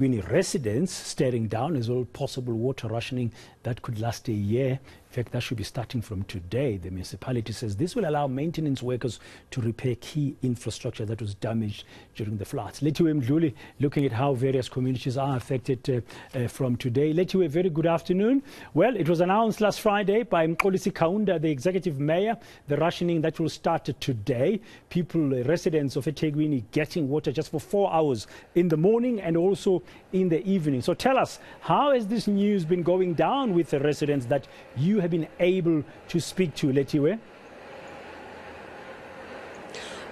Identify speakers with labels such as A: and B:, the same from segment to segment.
A: Many residents staring down as well possible water rationing that could last a year. In fact, that should be starting from today. The municipality says this will allow maintenance workers to repair key infrastructure that was damaged during the floods. Letiwe Mdluli looking at how various communities are affected from today. Letiwe, very good afternoon. Well, it was announced last Friday by Mxolisi Kaunda, the executive mayor, the rationing that will start today. People, residents of eThekwini getting water just for 4 hours in the morning and also in the evening. So tell us, how has this news been going down with the residents that you have been able to speak to, Letiwe?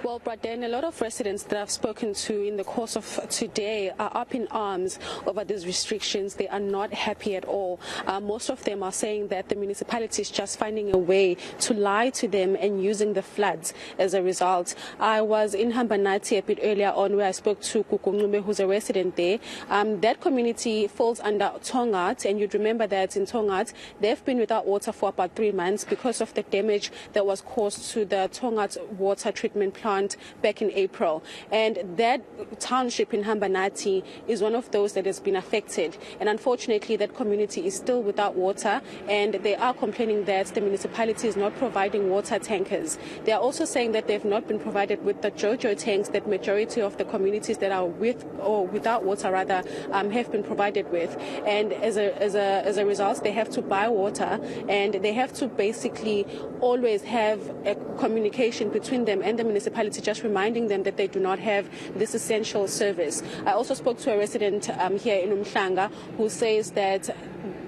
B: Well, Braden, a lot of residents that I've spoken to in the course of today are up in arms over these restrictions. They are not happy at all. Most of them are saying that the municipality is just finding a way to lie to them and using the floods as a result. I was in Hambanati a bit earlier on where I spoke to Kukungume, who's a resident there. That community falls under Tongat, and you'd remember that in Tongat, they've been without water for about 3 months because of the damage that was caused to the Tongat water treatment plant back in April. And that township in Hambanati is one of those that has been affected. And unfortunately, that community is still without water, and they are complaining that the municipality is not providing water tankers. They are also saying that they've not been provided with the JoJo tanks that majority of the communities that are with or without water rather have been provided with. And as a result, they have to buy water, and they have to basically always have a communication between them and the municipality, just reminding them that they do not have this essential service. I also spoke to a resident here in Umhlanga who says that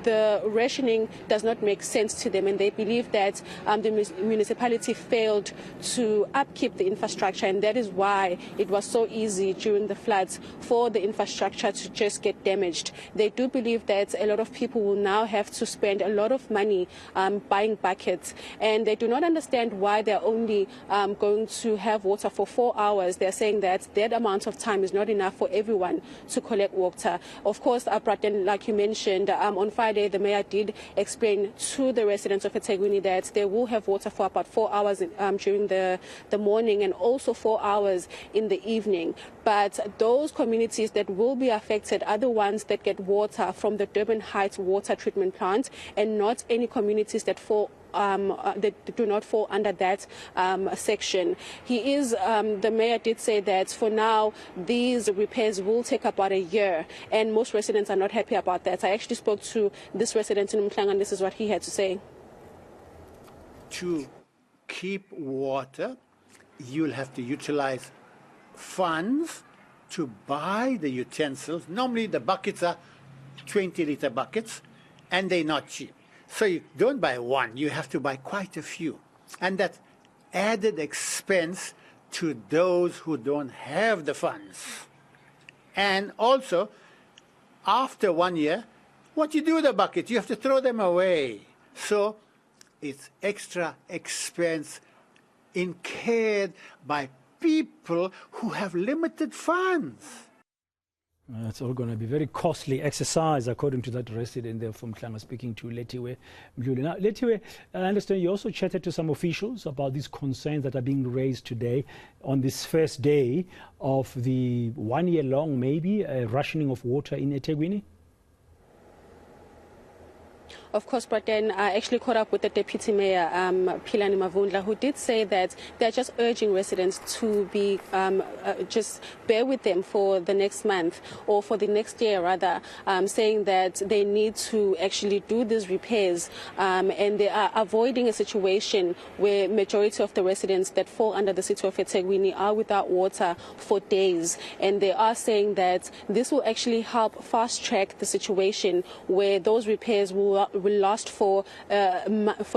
B: the rationing does not make sense to them, and they believe that the municipality failed to upkeep the infrastructure, and that is why it was so easy during the floods for the infrastructure to just get damaged. They do believe that a lot of people will now have to spend a lot of money buying buckets, and they do not understand why they're only going to have water for 4 hours. They're saying that that amount of time is not enough for everyone to collect water. Of course, Braden, like you mentioned, on Friday, the mayor did explain to the residents of eThekwini that they will have water for about 4 hours during the morning and also 4 hours in the evening. But those communities that will be affected are the ones that get water from the Durban Heights water treatment plant, and not any communities that do not fall under that section. The mayor did say that for now these repairs will take about a year, and most residents are not happy about that. I actually spoke to this resident in Umhlanga, and this is what he had to say.
C: To keep water, you'll have to utilize funds to buy the utensils. Normally the buckets are 20-liter buckets, and they're not cheap. So you don't buy one, you have to buy quite a few. And that added expense to those who don't have the funds. And also, after 1 year, what you do with the bucket? You have to throw them away. So it's extra expense incurred by people who have limited funds.
A: It's all going to be very costly exercise, according to that resident there from Klanga, speaking to Letiwe Mdluli. Now, Letiwe, I understand you also chatted to some officials about these concerns that are being raised today on this first day of the 1 year long, maybe, rationing of water in eThekwini.
B: Of course, but then I actually caught up with the Deputy Mayor, Philani Mavundla, who did say that they're just urging residents to be just bear with them for the next month or for the next year, rather, saying that they need to actually do these repairs, and they are avoiding a situation where majority of the residents that fall under the city of eThekwini are without water for days. And they are saying that this will actually help fast-track the situation where those repairs will last for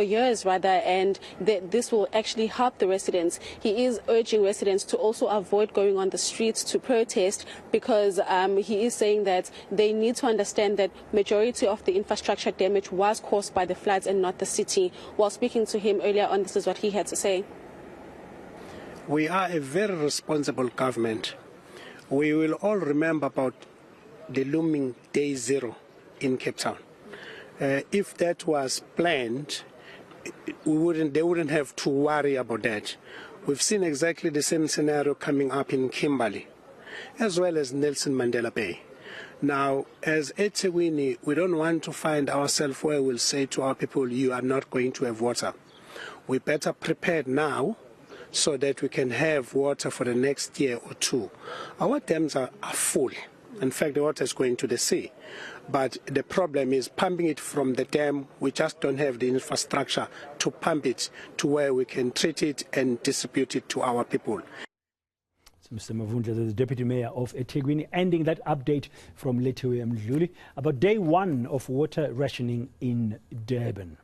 B: years, rather, and this will actually help the residents. He is urging residents to also avoid going on the streets to protest, because he is saying that they need to understand that majority of the infrastructure damage was caused by the floods and not the city. While speaking to him earlier on, this is what he had to say.
D: We are a very responsible government. We will all remember about the looming day zero in Cape Town. If that was planned, they wouldn't have to worry about that. We've seen exactly the same scenario coming up in Kimberley, as well as Nelson Mandela Bay. Now, as eThekwini, we don't want to find ourselves where we'll say to our people, you are not going to have water. We better prepare now so that we can have water for the next year or two. Our dams are full. In fact, the water is going to the sea. But the problem is pumping it from the dam. We just don't have the infrastructure to pump it to where we can treat it and distribute it to our people.
A: Mr. Mavundla, the Deputy Mayor of eThekwini, ending that update from Letiwe Mdluli about day one of water rationing in Durban.